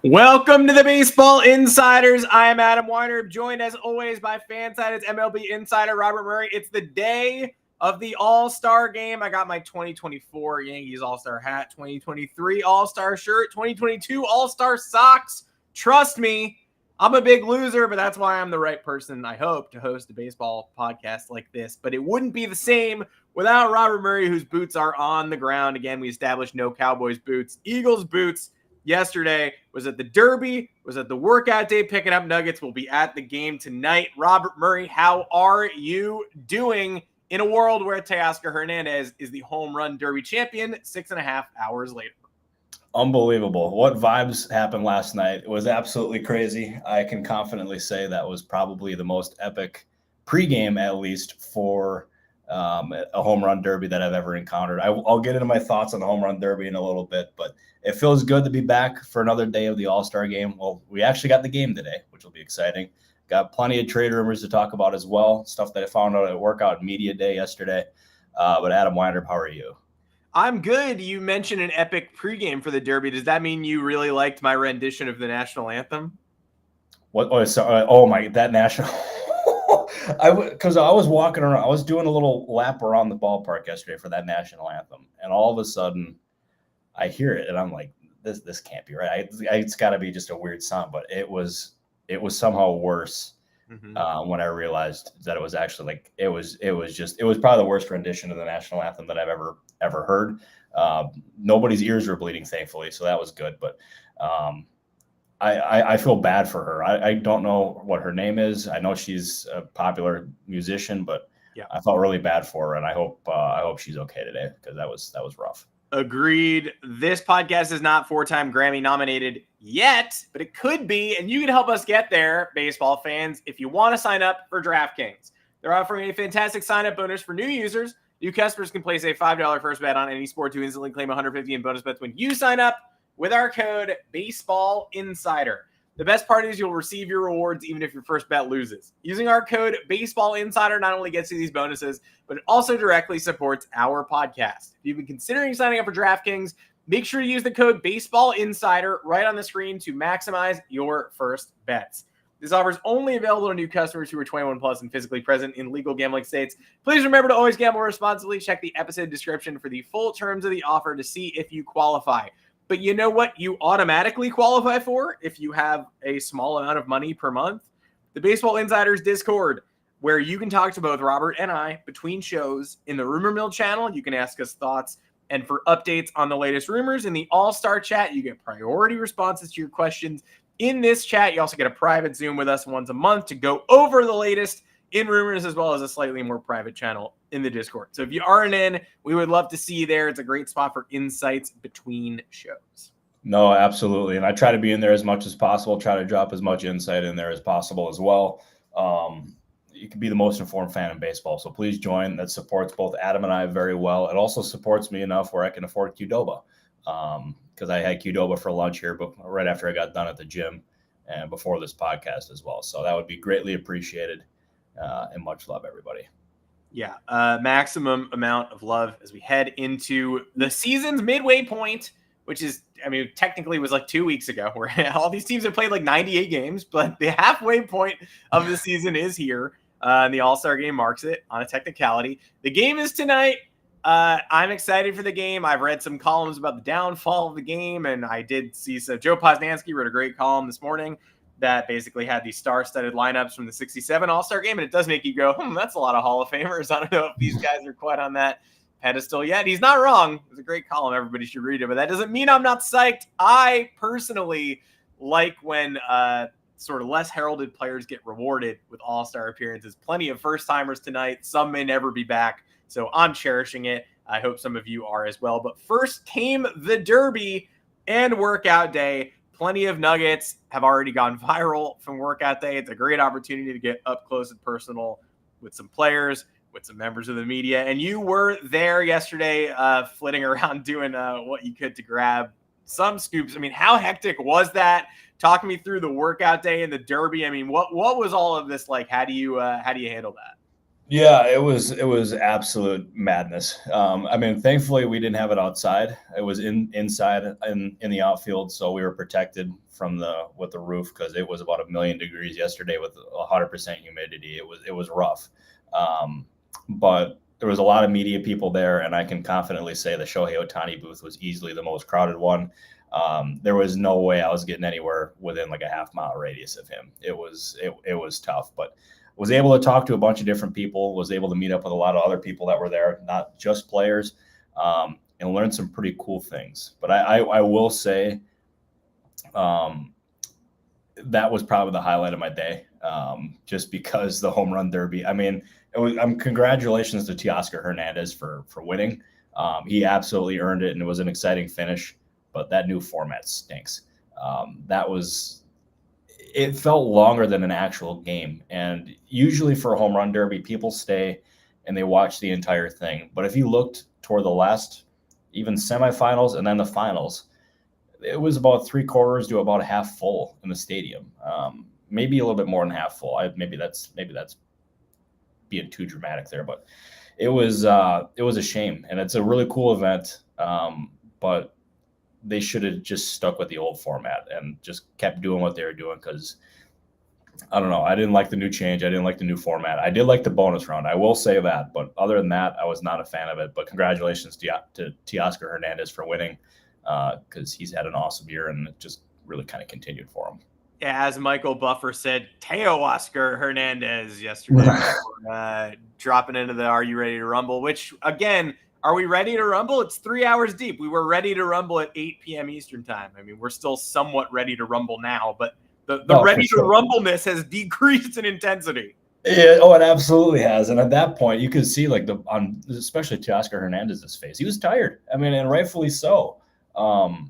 Welcome to the Baseball Insiders. I am Adam Weinrib, joined as always by FanSided's MLB insider Robert Murray. It's the day of the All-Star game. I got my 2024 Yankees All-Star hat, 2023 All-Star shirt, 2022 All-Star socks. Trust me, I'm a big loser, but that's why I'm the right person, I hope, to host a baseball podcast like this. But it wouldn't be the same without Robert Murray, whose boots are on the ground. Again, we established no Cowboys boots, Eagles boots. Yesterday was at the Derby, was at the workout day picking up nuggets. We'll be at the game tonight. Robert Murray, how are you doing in a world where Teoscar Hernández is the home run Derby champion 6.5 hours later? Unbelievable. What vibes happened last night. It was absolutely crazy. I can confidently say that was probably the most epic pregame, at least, for a home run derby that I've ever encountered. I'll get into my thoughts on the home run derby in a little bit, but it feels good to be back for another day of the All-Star game. Well, we actually got the game today, which will be exciting. Got plenty of trade rumors to talk about as well, stuff that I found out at Workout Media Day yesterday. But Adam Weinrib, how are you? I'm good. You mentioned an epic pregame for the Derby. Does that mean you really liked my rendition of the national anthem? What? That national. Because I was walking around, I was doing a little lap around the ballpark yesterday for that national anthem, and all of a sudden, I hear it, and I'm like, "This can't be right. It's got to be just a weird sound." But it was somehow worse when I realized that it was actually it was probably the worst rendition of the national anthem that I've ever heard. Nobody's ears were bleeding, thankfully, so that was good. But I feel bad for her. I don't know what her name is. I know she's a popular musician, but yeah, I felt really bad for her, and I hope she's okay today, because that was rough. Agreed. This podcast is not 4-time Grammy nominated yet, but it could be, and you can help us get there, baseball fans, if you want to sign up for DraftKings. They're offering a fantastic sign-up bonus for new users. New customers can place a $5 first bet on any sport to instantly claim $150 in bonus bets when you sign up with our code BaseballInsider. The best part is you'll receive your rewards even if your first bet loses. Using our code BaseballInsider not only gets you these bonuses, but it also directly supports our podcast. If you've been considering signing up for DraftKings, make sure to use the code BaseballInsider right on the screen to maximize your first bets. This offer is only available to new customers who are 21 plus and physically present in legal gambling states. Please remember to always gamble responsibly. Check the episode description for the full terms of the offer to see if you qualify. But you know what you automatically qualify for if you have a small amount of money per month? The Baseball Insiders Discord, where you can talk to both Robert and I between shows. In the Rumor Mill channel, you can ask us thoughts. And for updates on the latest rumors, in the All-Star chat, you get priority responses to your questions. In this chat, you also get a private Zoom with us once a month to go over the latest in rumors, as well as a slightly more private channel in the Discord. So if you aren't in, we would love to see you there. It's a great spot for insights between shows. No, absolutely. And I try to be in there as much as possible, try to drop as much insight in there as possible as well. You can be the most informed fan in baseball. So please join. That supports both Adam and I very well. It also supports me enough where I can afford Qdoba, because I had Qdoba for lunch here, but right after I got done at the gym and before this podcast as well. So that would be greatly appreciated. And much love, everybody. Yeah, maximum amount of love as we head into the season's midway point, which is, technically was like 2 weeks ago, where all these teams have played like 98 games, but the halfway point of the season is here. And the All-Star game marks it on a technicality. The game is tonight. I'm excited for the game. I've read some columns about the downfall of the game, and I did see Joe Posnanski wrote a great column this morning that basically had these star-studded lineups from the 67 All-Star game, and it does make you go, that's a lot of Hall of Famers. I don't know if these guys are quite on that pedestal yet. He's not wrong. It was a great column. Everybody should read it, but that doesn't mean I'm not psyched. I personally like when sort of less heralded players get rewarded with All-Star appearances. Plenty of first-timers tonight. Some may never be back, so I'm cherishing it. I hope some of you are as well. But first came the Derby and workout day. Plenty of nuggets have already gone viral from workout day. It's a great opportunity to get up close and personal with some players, with some members of the media. And you were there yesterday, flitting around doing what you could to grab some scoops. How hectic was that? Talk me through the workout day and the Derby. What was all of this like? How do you handle that? Yeah, it was absolute madness. I mean, thankfully we didn't have it outside. It was inside in the outfield, so we were protected from the roof because it was about 1,000,000 degrees yesterday with 100% humidity. It was rough, but there was a lot of media people there, and I can confidently say the Shohei Ohtani booth was easily the most crowded one. There was no way I was getting anywhere within like a half-mile radius of him. It was tough, but was able to talk to a bunch of different people, was able to meet up with a lot of other people that were there, not just players, and learn some pretty cool things. But I will say that was probably the highlight of my day, just because the home run derby. I mean, congratulations to Teoscar Hernandez for winning. He absolutely earned it, and it was an exciting finish. But that new format stinks. It felt longer than an actual game. And usually for a home run derby, people stay and they watch the entire thing. But if you looked toward the last, even semifinals and then the finals, it was about 3/4 to about half full in the stadium. Maybe a little bit more than half full. Maybe that's being too dramatic there, but it was a shame. And it's a really cool event. But they should have just stuck with the old format and just kept doing what they were doing, because I don't know. I didn't like the new change. I didn't like the new format. I did like the bonus round. I will say that. But other than that, I was not a fan of it. But congratulations to Teoscar Hernandez for winning, because he's had an awesome year, and it just really kind of continued for him. Yeah, as Michael Buffer said, Teoscar Hernandez yesterday, dropping into the Are You Ready to Rumble, which, again, are we ready to rumble? It's 3 hours deep. We were ready to rumble at 8 p.m. Eastern time. I mean, we're still somewhat ready to rumble now, but the ready to rumbleness has decreased in intensity. Yeah, it absolutely has. And at that point, you could see especially Teoscar Hernandez's face. He was tired. I mean, and rightfully so. It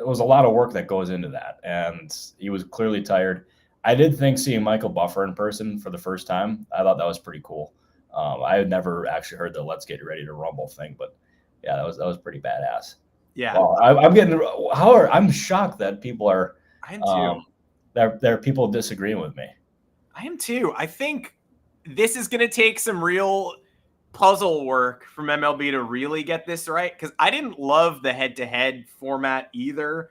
was a lot of work that goes into that, and he was clearly tired. I did think seeing Michael Buffer in person for the first time, I thought that was pretty cool. I had never actually heard the "Let's Get Ready to Rumble" thing, but yeah, that was pretty badass. Yeah, I'm shocked that people are. I am too. There are people disagreeing with me. I am too. I think this is going to take some real puzzle work from MLB to really get this right, because I didn't love the head-to-head format either.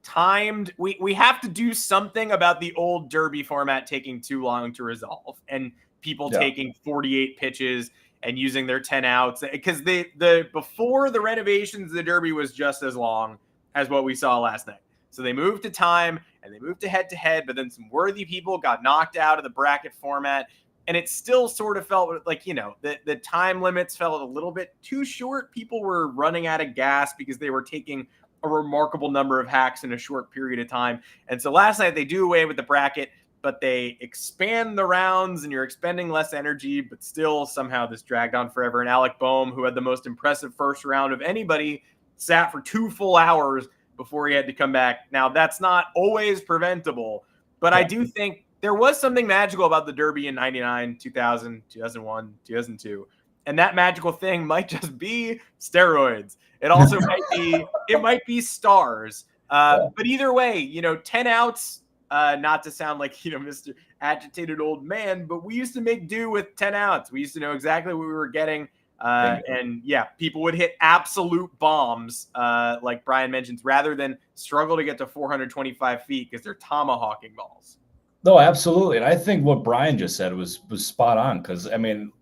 Timed, we have to do something about the old derby format taking too long to resolve, and people taking 48 pitches and using their 10 outs, because the before the renovations, the derby was just as long as what we saw last night. So they moved to time and they moved to head, but then some worthy people got knocked out of the bracket format. And it still sort of felt like, the time limits felt a little bit too short. People were running out of gas because they were taking a remarkable number of hacks in a short period of time. And so last night they do away with the bracket, but they expand the rounds and you're expending less energy, but still somehow this dragged on forever. And Alec Boehm, who had the most impressive first round of anybody, sat for 2 full hours before he had to come back. Now, that's not always preventable, but I do think there was something magical about the Derby in 99, 2000, 2001, 2002. And that magical thing might just be steroids. It also might be stars. But either way, 10 outs, not to sound like, Mr. Agitated Old Man, but we used to make do with 10 outs. We used to know exactly what we were getting. And yeah, people would hit absolute bombs, like Brian mentions, rather than struggle to get to 425 feet because they're tomahawking balls. No, absolutely. And I think what Brian just said was spot on, because, I mean,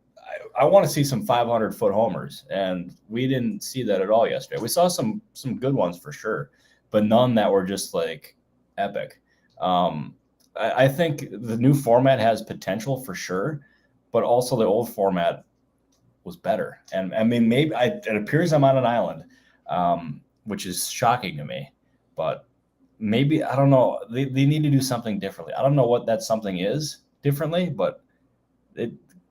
I want to see some 500-foot homers, and we didn't see that at all yesterday. We saw some good ones for sure, but none that were just like epic. I think the new format has potential for sure, but also the old format was better. And I mean, it appears I'm on an island, which is shocking to me, but maybe, I don't know, they need to do something differently. I don't know what that something is differently, but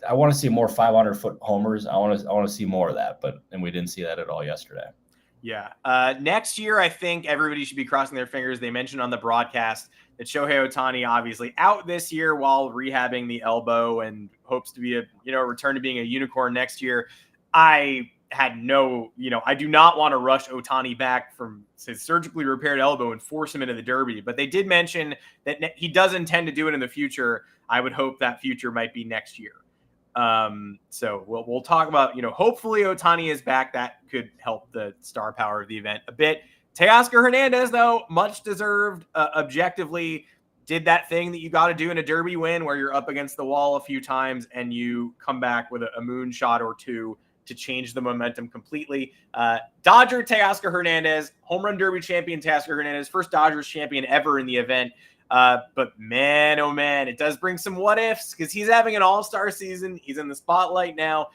I want to see more 500-foot homers. I want to see more of that, and we didn't see that at all yesterday. Yeah. Next year, I think everybody should be crossing their fingers. They mentioned on the broadcast that Shohei Ohtani obviously out this year while rehabbing the elbow and hopes to be return to being a unicorn next year. I had no, I do not want to rush Ohtani back from his surgically repaired elbow and force him into the Derby. But they did mention that he does intend to do it in the future. I would hope that future might be next year. So we'll talk about, hopefully Ohtani is back. That could help the star power of the event a bit. Teoscar Hernández, though, much deserved, objectively, did that thing that you got to do in a Derby win where you're up against the wall a few times and you come back with a moonshot or two to change the momentum completely. Dodger Teoscar Hernández, home run Derby champion Teoscar Hernández, first Dodgers champion ever in the event. But man, oh man, it does bring some what ifs because he's having an all-star season. He's in the spotlight now.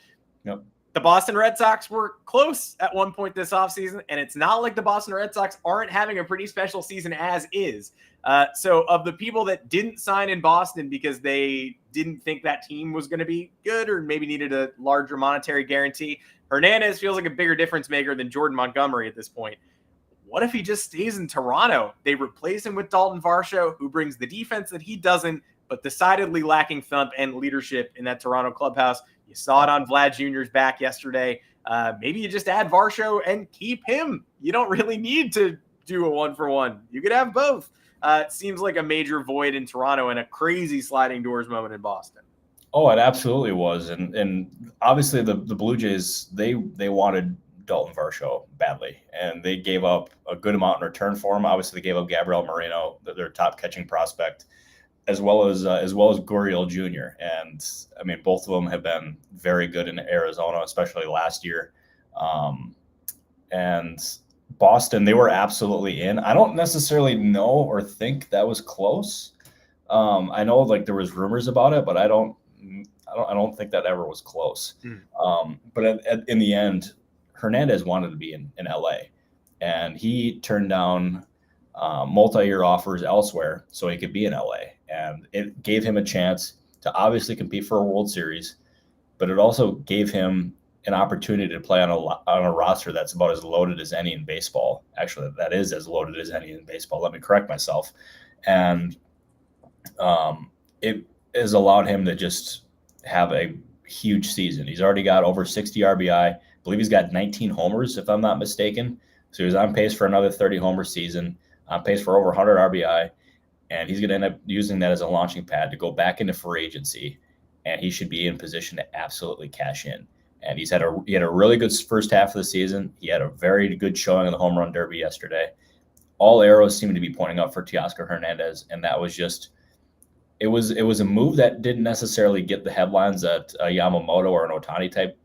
Yep. The Boston Red Sox were close at one point this offseason, and it's not like the Boston Red Sox aren't having a pretty special season as is. So of the people that didn't sign in Boston because they didn't think that team was going to be good or maybe needed a larger monetary guarantee, Hernandez feels like a bigger difference maker than Jordan Montgomery at this point. What if he just stays in Toronto? They replace him with Dalton Varsho, who brings the defense that he doesn't, but decidedly lacking thump and leadership in that Toronto clubhouse. You saw it on Vlad Jr.'s back yesterday. Maybe you just add Varsho and keep him. You don't really need to do a 1-for-1. You could have both. It seems like a major void in Toronto and a crazy sliding doors moment in Boston. Oh, it absolutely was. And obviously the Blue Jays, they wanted Dalton Varsho badly, and they gave up a good amount in return for him. Obviously, they gave up Gabriel Moreno, their top catching prospect, as well as Gurriel Jr. And I mean, both of them have been very good in Arizona, especially last year. And Boston, they were absolutely in. I don't necessarily know or think that was close. I know like there was rumors about it, but I don't think that ever was close. But in the end, Hernandez wanted to be in LA, and he turned down multi-year offers elsewhere so he could be in LA. And it gave him a chance to obviously compete for a World Series, but it also gave him an opportunity to play on a roster that's about as loaded as any in baseball. Actually, that is as loaded as any in baseball. Let me correct myself. And it has allowed him to just have a huge season. He's already got over 60 RBI. I believe he's got 19 homers, if I'm not mistaken. So he's on pace for another 30 homer season, on pace for over 100 RBI. And he's going to end up using that as a launching pad to go back into free agency. And he should be in position to absolutely cash in. And he had a really good first half of the season. He had a very good showing in the home run derby yesterday. All arrows seem to be pointing up for Teoscar Hernández, and that was just it was a move that didn't necessarily get the headlines that a Yamamoto or an Ohtani type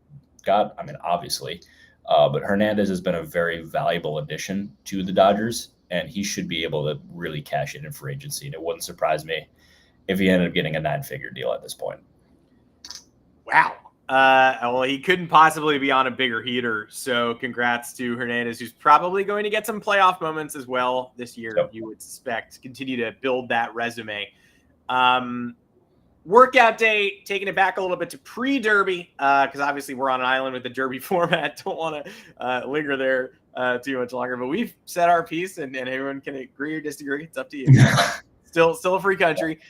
got. I mean, obviously, but Hernandez has been a very valuable addition to the Dodgers, and he should be able to really cash in free agency. And it wouldn't surprise me if he ended up getting a 9-figure deal at this point. Wow. Well, he couldn't possibly be on a bigger heater. So congrats to Hernandez, who's probably going to get some playoff moments as well this year. Yep. You would suspect, continue to build that resume. Workout day, taking it back a little bit to pre-Derby, because obviously we're on an island with the Derby format. Don't want to linger there too much longer, but we've said our piece, and everyone can agree or disagree. It's up to you. Still a free country.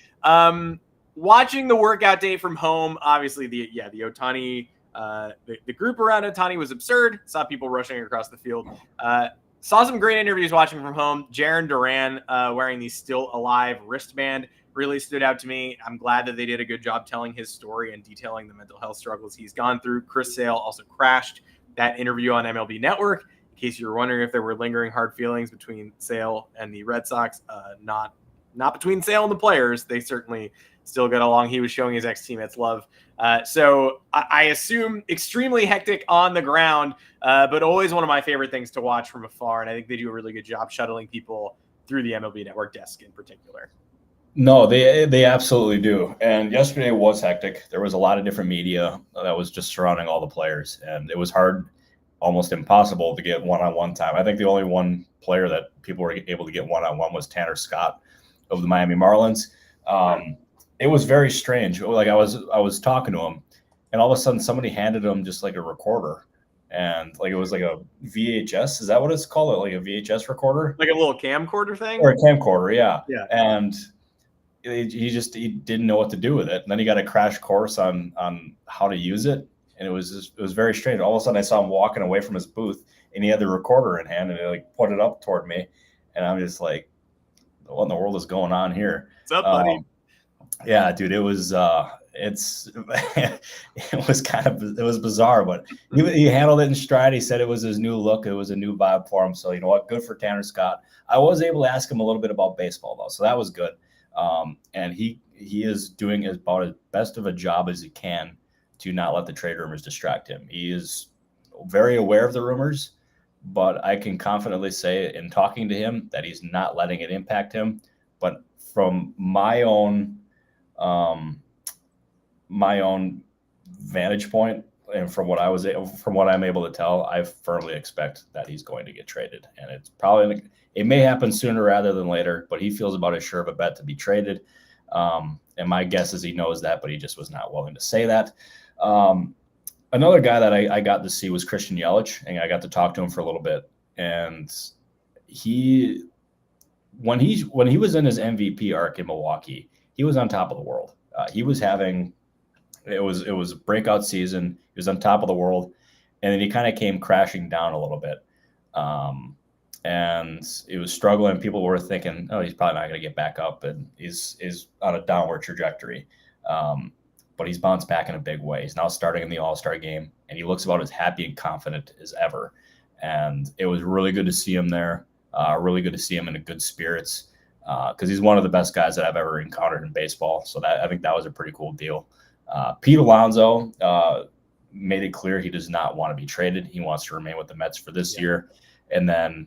Watching the workout day from home, obviously the Ohtani, the group around Ohtani was absurd. Saw people rushing across the field. Saw some great interviews watching from home. Jarren Duran wearing the Still Alive wristband really stood out to me. I'm glad that they did a good job telling his story and detailing the mental health struggles he's gone through. Chris Sale also crashed that interview on MLB Network. In case you're wondering if there were lingering hard feelings between Sale and the Red Sox, not between Sale and the players. They certainly still get along. He was showing his ex-teammates love. So I assume extremely hectic on the ground, but always one of my favorite things to watch from afar. And I think they do a really good job shuttling people through the MLB Network desk in particular. No, they absolutely do. And yesterday was hectic. There was a lot of different media that was just surrounding all the players. And it was hard, almost impossible to get one-on-one time. I think the only one player that people were able to get one-on-one was Tanner Scott of the Miami Marlins. It was very strange. Like I was talking to him, and all of a sudden somebody handed him just like a recorder, and like it was like a VHS. Is that what it's called? Like a VHS recorder, like a little camcorder thing, or a camcorder? Yeah. Yeah. And he didn't know what to do with it. And then he got a crash course on how to use it, And it was very strange. All of a sudden I saw him walking away from his booth and he had the recorder in hand and he like put it up toward me. And I'm just like, what in the world is going on here? What's up, buddy? Yeah, dude, it was it was bizarre, but he handled it in stride. He said it was his new look. It was a new vibe for him. So you know what? Good for Tanner Scott. I was able to ask him a little bit about baseball though. So that was good. And he is doing about as best of a job as he can to not let the trade rumors distract him. He is very aware of the rumors, but I can confidently say in talking to him that he's not letting it impact him. But from my own vantage point and from what I'm able to tell, I firmly expect that he's going to get traded. And it may happen sooner rather than later, but he feels about as sure of a bet to be traded. And my guess is he knows that, but he just was not willing to say that. Another guy that I got to see was Christian Yelich, and I got to talk to him for a little bit. And when he was in his MVP arc in Milwaukee, he was on top of the world. He was having it was a breakout season. He was on top of the world, and then he kind of came crashing down a little bit. And he was struggling. People were thinking, oh, he's probably not going to get back up, and he's on a downward trajectory. But he's bounced back in a big way. He's now starting in the All-Star game, and he looks about as happy and confident as ever. And it was really good to see him there. Really good to see him in good spirits because he's one of the best guys that I've ever encountered in baseball. So I think that was a pretty cool deal. Pete Alonso made it clear he does not want to be traded. He wants to remain with the Mets for this year. And then,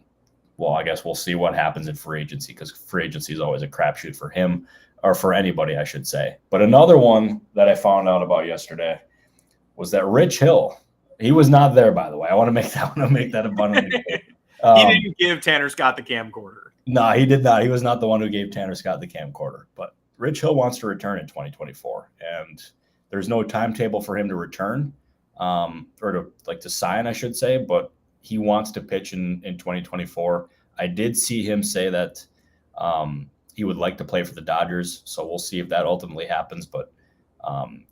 well, I guess we'll see what happens in free agency because free agency is always a crapshoot for him. Or for anybody, I should say. But another one that I found out about yesterday was that Rich Hill, he was not there, by the way. I want to make that abundantly clear. He didn't give Tanner Scott the camcorder. No, he did not. He was not the one who gave Tanner Scott the camcorder. But Rich Hill wants to return in 2024, and there's no timetable for him to return or to sign, I should say. But he wants to pitch in 2024. I did see him say that. He would like to play for the Dodgers, so we'll see if that ultimately happens. But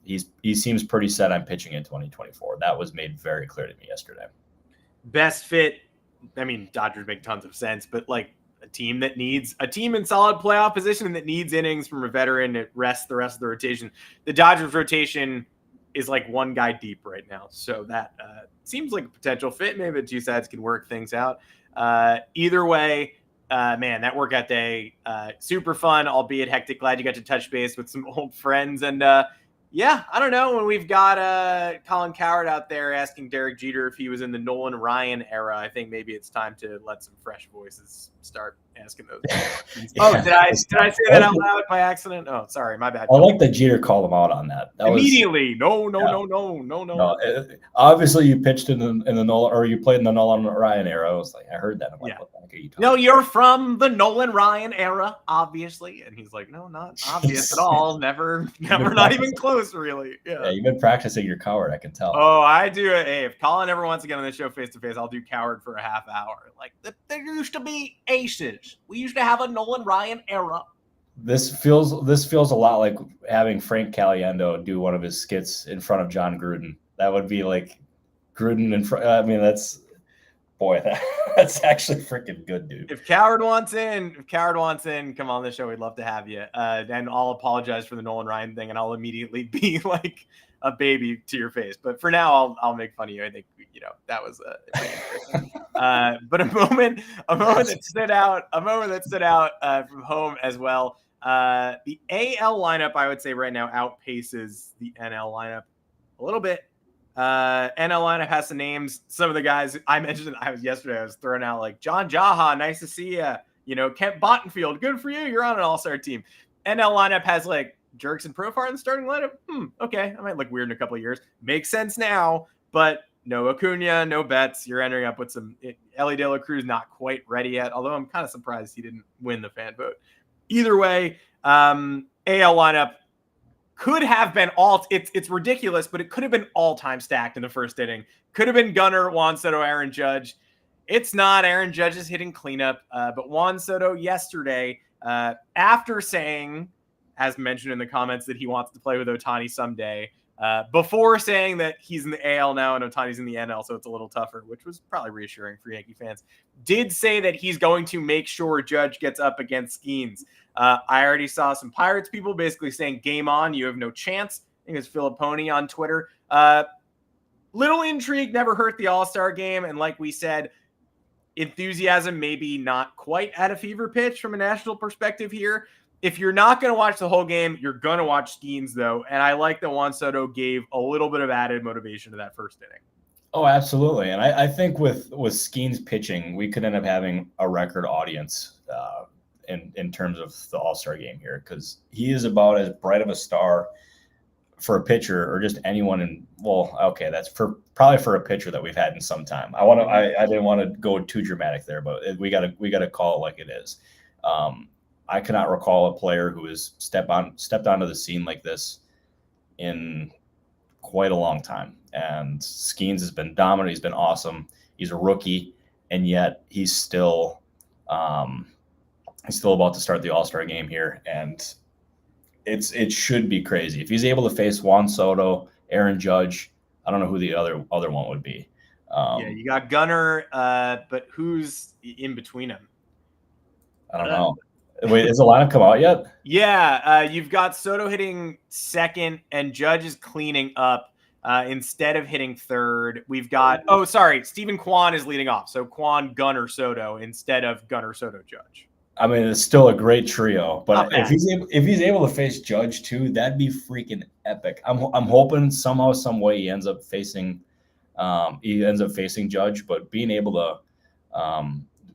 he seems pretty set on pitching in 2024. That was made very clear to me yesterday. Best fit. I mean, Dodgers make tons of sense, but like a team in solid playoff position and that needs innings from a veteran to rest the rest of the rotation. The Dodgers rotation is like one guy deep right now, so that seems like a potential fit. Maybe the two sides can work things out. Either way. Man, that workout day, super fun, albeit hectic. Glad you got to touch base with some old friends. And yeah, I don't know, when we've got Colin Cowherd out there asking Derek Jeter if he was in the Nolan Ryan era, I think maybe it's time to let some fresh voices start asking those questions. Oh, did I say that out loud by accident? Oh, sorry, my bad. I like that Jeter called him out on that. Immediately. No. Obviously, you pitched in the Nolan, or you played in the Nolan Ryan era. I was like, I heard that. I'm like, what the heck are you talking about? You're from the Nolan Ryan era, obviously. And he's like, no, not obvious at all. Never, not even close, really. Yeah, you've been practicing your Cowherd, I can tell. Oh, I do. Hey, if Colin ever wants to get on the show face to face, I'll do Cowherd for a half hour. Like, there used to be aces. We used to have a Nolan Ryan era. This feels a lot like having Frank Caliendo do one of his skits in front of John Gruden. That would be like Gruden in front. I mean, that's actually freaking good, dude. If Cowherd wants in, come on the show. We'd love to have you. And I'll apologize for the Nolan Ryan thing, and I'll immediately be like a baby to your face. But for now, I'll make fun of you. I think that was but a moment that stood out from home as well. The AL lineup, I would say right now, outpaces the NL lineup a little bit. NL lineup has some names. Some of the guys I mentioned I was throwing out like John Jaha, nice to see you. Kent Bottenfield, good for you. You're on an all-star team. NL lineup has like Jerks and Profar in the starting lineup. Okay, I might look weird in a couple of years. Makes sense now, but no Acuna, no Betts. You're entering up with some Ellie De La Cruz, not quite ready yet. Although I'm kind of surprised he didn't win the fan vote. Either way, AL lineup could have been it's ridiculous, but it could have been all-time stacked in the first inning. Could have been Gunnar, Juan Soto, Aaron Judge. It's not. Aaron Judge is hitting cleanup. But Juan Soto yesterday, after saying, as mentioned in the comments, that he wants to play with Ohtani someday, before saying that he's in the AL now and Ohtani's in the NL, so it's a little tougher, which was probably reassuring for Yankee fans, did say that he's going to make sure Judge gets up against Skenes. I already saw some Pirates people basically saying, game on, you have no chance. I think it's Filipponi on Twitter. Little intrigue never hurt the All-Star game, and like we said, enthusiasm maybe not quite at a fever pitch from a national perspective here. If you're not going to watch the whole game, you're going to watch Skenes, though. And I like that Juan Soto gave a little bit of added motivation to that first inning. Oh, absolutely. And I think with Skenes pitching, we could end up having a record audience in terms of the All-Star game here, because he is about as bright of a star for a pitcher or just anyone in, well, okay, that's probably for a pitcher that we've had in some time. I didn't want to go too dramatic there, but we gotta call it like it is. I cannot recall a player who has stepped onto the scene like this in quite a long time. And Skenes has been dominant. He's been awesome. He's a rookie, and yet he's still about to start the All-Star game here. And it should be crazy if he's able to face Juan Soto, Aaron Judge. I don't know who the other one would be. You got Gunnar, but who's in between them? I don't know. Wait, has the lineup come out yet? Yeah, you've got Soto hitting second, and Judge is cleaning up instead of hitting third. We've got Stephen Kwan is leading off, so Kwan, Gunnar, Soto instead of Gunnar, Soto, Judge. I mean, it's still a great trio, but if he's able to face Judge too, that'd be freaking epic. I'm hoping somehow, some way he ends up facing Judge, but being able to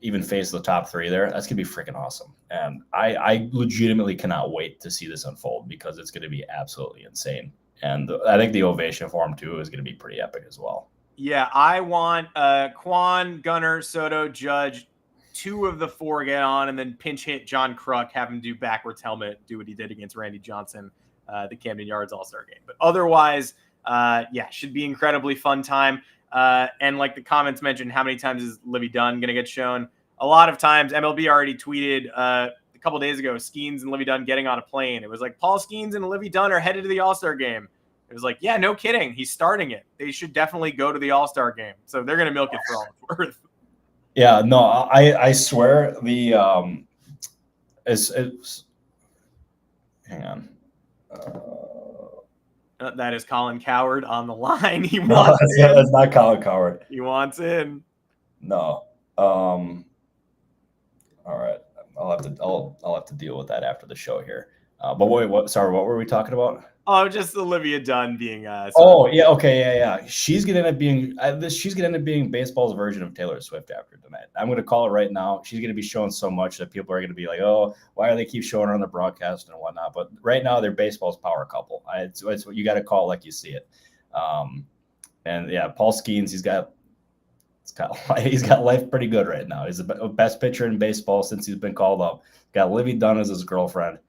even face the top three there, that's gonna be freaking awesome. And I legitimately cannot wait to see this unfold, because it's gonna be absolutely insane. And I think the ovation for him too is gonna be pretty epic as well. Yeah, I want Kwan, Gunnar, Soto, Judge, 2 of the 4 get on, and then pinch hit John Kruk, have him do backwards helmet, do what he did against Randy Johnson, the Camden Yards All-Star game. But otherwise, should be incredibly fun time. And like the comments mentioned, how many times is Livy Dunn going to get shown? A lot of times. MLB already tweeted a couple days ago, Skenes and Livy Dunn getting on a plane. It was like, Paul Skenes and Livy Dunn are headed to the All-Star game. It was like, yeah, no kidding. He's starting it. They should definitely go to the All-Star game. So they're going to milk it for all it's worth. Yeah, no, I swear hang on. That is Colin Coward on the line. That's not Colin Coward. He wants in. No. All right. I'll have to deal with that after the show here. But wait, what were we talking about? Oh, just Olivia Dunn being. Yeah. Okay. Yeah. She's gonna end up being baseball's version of Taylor Swift after tonight. I'm gonna call it right now. She's gonna be showing so much that people are gonna be like, "Oh, why do they keep showing her on the broadcast and whatnot?" But right now, they're baseball's power couple. It's what you got to call it like you see it. And yeah, Paul Skenes, he's got life pretty good right now. He's the best pitcher in baseball since he's been called up. Got Livy Dunn as his girlfriend.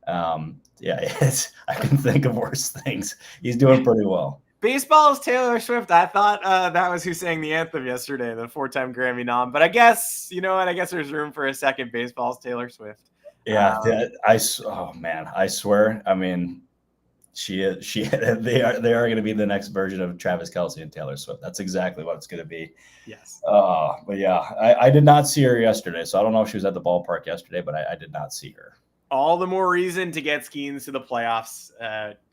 I can think of worse things. He's doing pretty well. Baseball's Taylor Swift. I thought that was who sang the anthem yesterday, the 4-time Grammy nom. But I guess, you know what? I guess there's room for a second. Baseball's Taylor Swift. Yeah. I swear. I mean, they are going to be the next version of Travis Kelce and Taylor Swift. That's exactly what it's going to be. Yes. But yeah, I did not see her yesterday, so I don't know if she was at the ballpark yesterday, but I did not see her. All the more reason to get Skenes to the playoffs.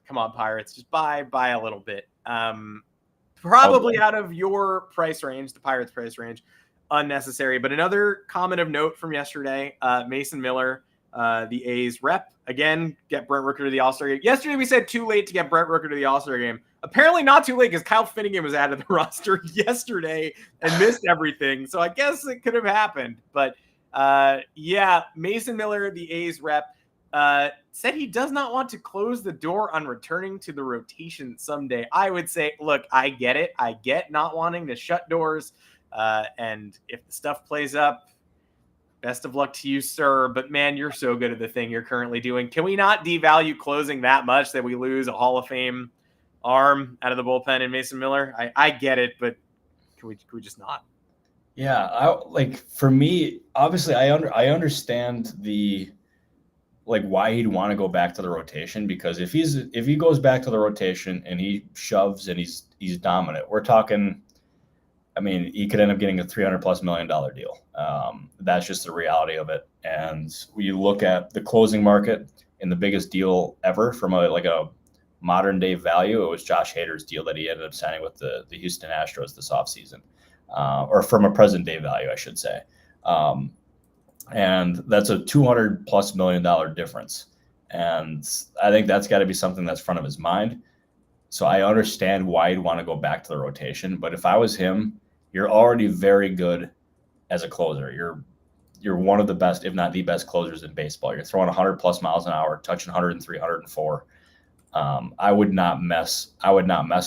Come on, Pirates, just buy a little bit. Probably out of your price range, the Pirates' price range, unnecessary. But another comment of note from yesterday, Mason Miller, the A's rep, again, get Brent Rooker to the All-Star game. Yesterday we said too late to get Brent Rooker to the All-Star game. Apparently not too late, because Kyle Finnegan was added to the roster yesterday and missed everything. So I guess it could have happened. But Mason Miller, the A's rep, said he does not want to close the door on returning to the rotation someday. I would say, look, I get it. I get not wanting to shut doors. And if the stuff plays up, best of luck to you, sir. But man, you're so good at the thing you're currently doing. Can we not devalue closing that much that we lose a Hall of Fame arm out of the bullpen in Mason Miller? I get it, but can we just not? Yeah, for me, obviously, I understand the like why he'd want to go back to the rotation, because if he goes back to the rotation and he shoves and he's dominant, we're talking, I mean, he could end up getting a $300+ million deal. That's just the reality of it. And when you look at the closing market and the biggest deal ever from a modern day value, it was Josh Hader's deal that he ended up signing with the Houston Astros this offseason, or from a present day value, I should say. And that's a $200+ million difference. And I think that's got to be something that's front of his mind. So I understand why he'd want to go back to the rotation. But if I was him, you're already very good as a closer. You're one of the best, if not the best closers in baseball. You're throwing 100+ miles an hour, touching 103, 104. I would not mess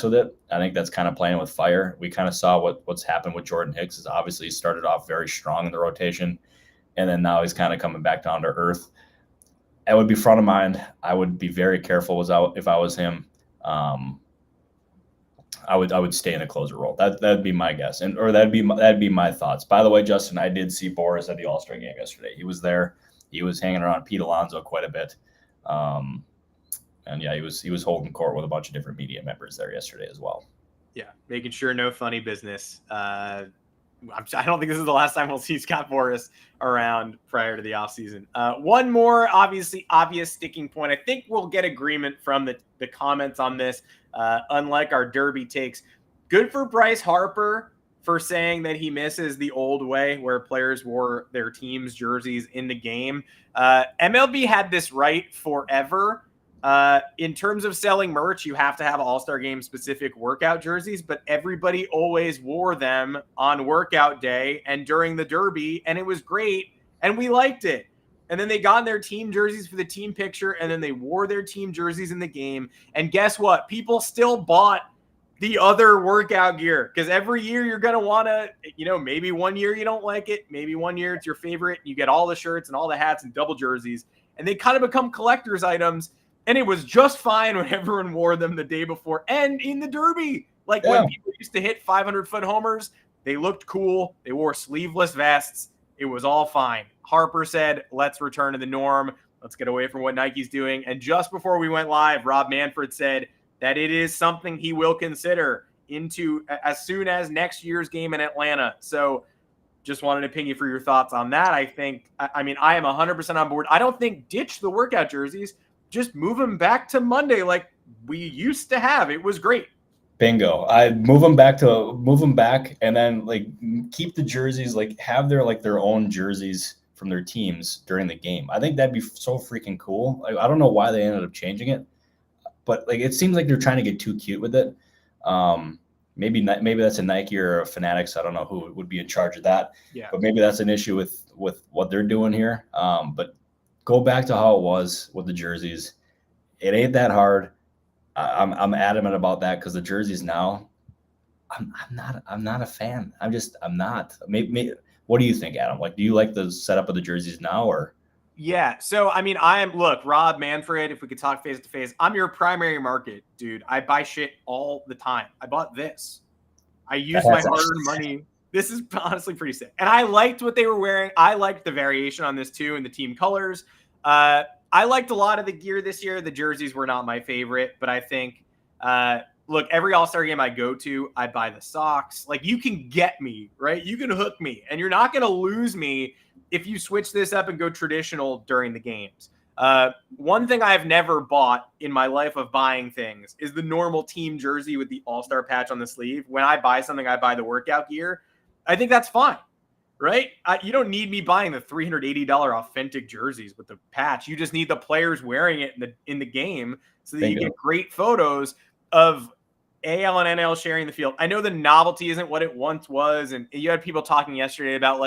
with it. I think that's kind of playing with fire. We kind of saw what's happened with Jordan Hicks. Is obviously he started off very strong in the rotation, and then now he's kind of coming back down to earth. It would be front of mind. I would be very careful if I was him. I would stay in a closer role. That'd be my guess, or that'd be my thoughts. By the way, Justin, I did see Boris at the All-Star game yesterday. He was there. He was hanging around Pete Alonso quite a bit. And yeah, he was holding court with a bunch of different media members there yesterday as well. Yeah, making sure no funny business. I don't think this is the last time we'll see Scott Boras around prior to the offseason. One more obvious sticking point. I think we'll get agreement from the comments on this, unlike our Derby takes. Good for Bryce Harper for saying that he misses the old way where players wore their team's jerseys in the game. MLB had this right forever. In terms of selling merch, you have to have All-Star Game specific workout jerseys, but everybody always wore them on workout day and during the Derby, and it was great, and we liked it. And then they got their team jerseys for the team picture, and then they wore their team jerseys in the game. And guess what? People still bought the other workout gear, because every year you're going to want to, maybe one year you don't like it, maybe one year it's your favorite, you get all the shirts and all the hats and double jerseys, and they kind of become collector's items. And it was just fine when everyone wore them the day before and in the Derby. When people used to hit 500-foot homers, they looked cool. They wore sleeveless vests. It was all fine. Harper said, let's return to the norm. Let's get away from what Nike's doing. And just before we went live, Rob Manfred said that it is something he will consider into as soon as next year's game in Atlanta. So just wanted to ping you for your thoughts on that. I am 100% on board. I don't think ditch the workout jerseys. Just move them back to Monday like we used to have. It was great. Bingo. I move them back, and then keep the jerseys, have their own jerseys from their teams during the game. I think that'd be so freaking cool. I don't know why they ended up changing it, but it seems like they're trying to get too cute with it. Maybe that's a Nike or a Fanatics. I don't know who would be in charge of that. Yeah. But maybe that's an issue with what they're doing here. But go back to how it was with the jerseys. It ain't that hard. I'm adamant about that, because the jerseys now, I'm not a fan. I'm not. Maybe, what do you think, Adam? Do you like the setup of the jerseys now, or? Yeah. So look, Rob Manfred, if we could talk face to face, I'm your primary market, dude. I buy shit all the time. I bought this. I used my hard-earned money. This is honestly pretty sick. And I liked what they were wearing. I liked the variation on this too in the team colors. I liked a lot of the gear this year. The jerseys were not my favorite, but I think, look, every All-Star game I go to, I buy the socks. You can get me, right? You can hook me, and you're not going to lose me if you switch this up and go traditional during the games. One thing I've never bought in my life of buying things is the normal team jersey with the All-Star patch on the sleeve. When I buy something, I buy the workout gear. I think that's fine, right? You don't need me buying the $380 authentic jerseys with the patch. You just need the players wearing it in the game so that you get great photos of AL and NL sharing the field. I know the novelty isn't what it once was, and you had people talking yesterday about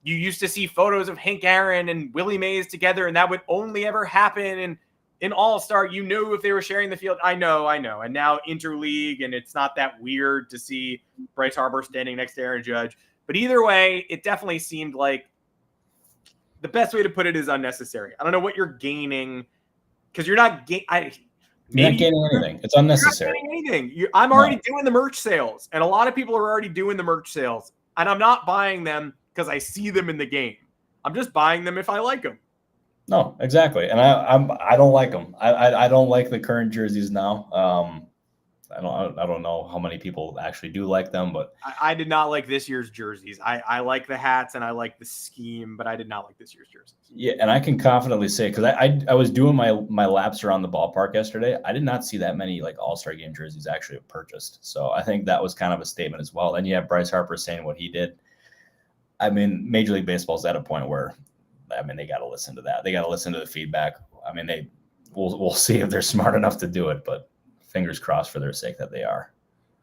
you used to see photos of Hank Aaron and Willie Mays together, and that would only ever happen in All-Star. You knew if they were sharing the field. I know. And now interleague, and it's not that weird to see Bryce Harper standing next to Aaron Judge. But either way, it definitely seemed like the best way to put it is unnecessary. I don't know what you're gaining, because you're not gaining anything. It's unnecessary. You're not gaining anything. I'm already doing the merch sales, and a lot of people are already doing the merch sales, and I'm not buying them because I see them in the game. I'm just buying them if I like them. No, exactly. And I don't like them. I don't like the current jerseys now. I don't know how many people actually do like them, but I did not like this year's jerseys. I like the hats and I like the scheme, but I did not like this year's jerseys. yeah, and I can confidently say, because I was doing my laps around the ballpark yesterday, I did not see that many like All-Star game jerseys actually purchased. So I think that was kind of a statement as well. And you have Bryce Harper saying what he did. I mean, Major League Baseball's at a point where, I mean, they got to listen to that. They got to listen to the feedback. I mean, we'll see if they're smart enough to do it, but fingers crossed for their sake that they are.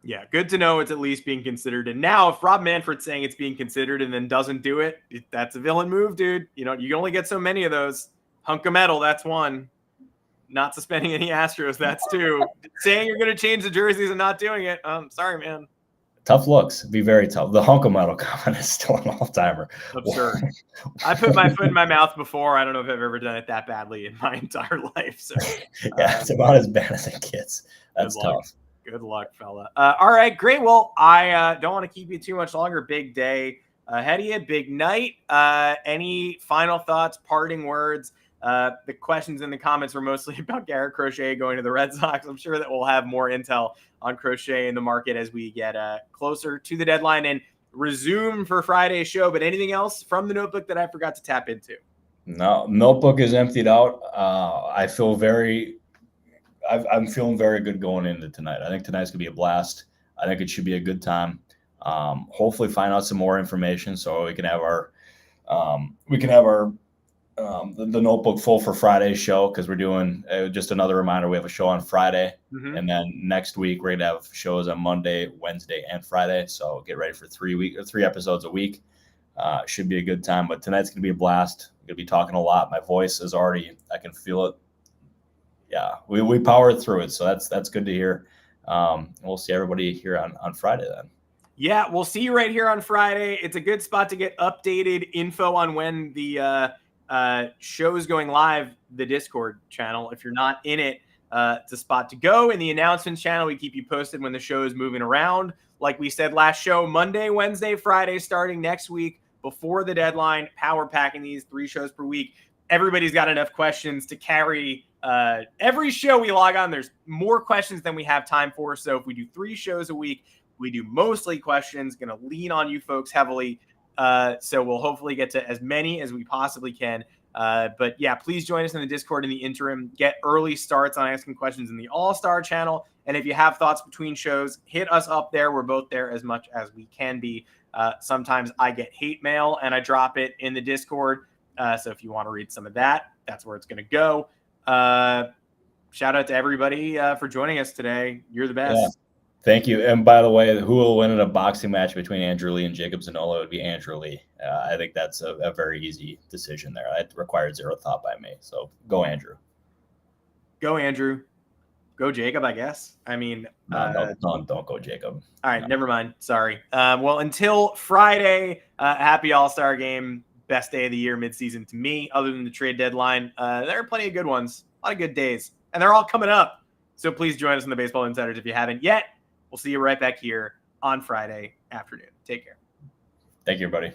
Yeah, good to know it's at least being considered. And now if Rob Manfred's saying it's being considered and then doesn't do it, that's a villain move, dude. You know, you can only get so many of those. Hunk of metal, that's one. Not suspending any Astros, that's two. Saying you're going to change the jerseys and not doing it. Sorry, man. Tough looks. Be very tough. The hunk of metal comment is still an all-timer. Absurd. I put my foot in my mouth before. I don't know if I've ever done it that badly in my entire life. So yeah, it's about as bad as it gets. That's tough. Good luck, fella. All right, great. Well, I don't want to keep you too much longer. Big day ahead of you. Big night. Any final thoughts, parting words? The questions in the comments were mostly about Garrett Crochet going to the Red Sox. I'm sure that we'll have more intel on Crochet in the market as we get closer to the deadline and resume for Friday's show. But anything else from the notebook that I forgot to tap into? No, notebook is emptied out. I feel I'm feeling very good going into tonight. I think tonight's gonna be a blast. I think it should be a good time. Hopefully find out some more information so we can have our the notebook full for Friday's show, because we're doing just another reminder. We have a show on Friday, and then next week we're gonna have shows on Monday, Wednesday, and Friday. So get ready for 3 episodes a week. Should be a good time. But tonight's gonna be a blast. I'm gonna be talking a lot. My voice is already, I can feel it. Yeah, we powered through it, so that's good to hear. We'll see everybody here on Friday then. Yeah, we'll see you right here on Friday. It's a good spot to get updated info on when the show is going live, the Discord channel. If you're not in it, it's a spot to go. In the announcements channel, we keep you posted when the show is moving around. Like we said last show, Monday, Wednesday, Friday, starting next week before the deadline, power packing these 3 shows per week. Everybody's got enough questions to carry every show we log on. There's more questions than we have time for. So if we do 3 shows a week, we do mostly questions, going to lean on you folks heavily. So we'll hopefully get to as many as we possibly can. But yeah, please join us in the Discord in the interim. Get early starts on asking questions in the All-Star channel. And if you have thoughts between shows, hit us up there. We're both there as much as we can be. Sometimes I get hate mail and I drop it in the Discord. So if you want to read some of that, that's where it's going to go. Shout out to everybody for joining us today. You're the best. Yeah. Thank you. And by the way, who will win in a boxing match between Andrew Lee and Jacob Zanola would be Andrew Lee. I think that's a very easy decision there. It required zero thought by me. So go Andrew. Go Andrew. Go Jacob, I guess. I mean, don't go Jacob. All right, never mind. Sorry. Well, until Friday, happy All-Star game. Best day of the year, midseason to me, other than the trade deadline. There are plenty of good ones, a lot of good days, and they're all coming up. So please join us in the Baseball Insiders if you haven't yet. We'll see you right back here on Friday afternoon. Take care. Thank you, everybody.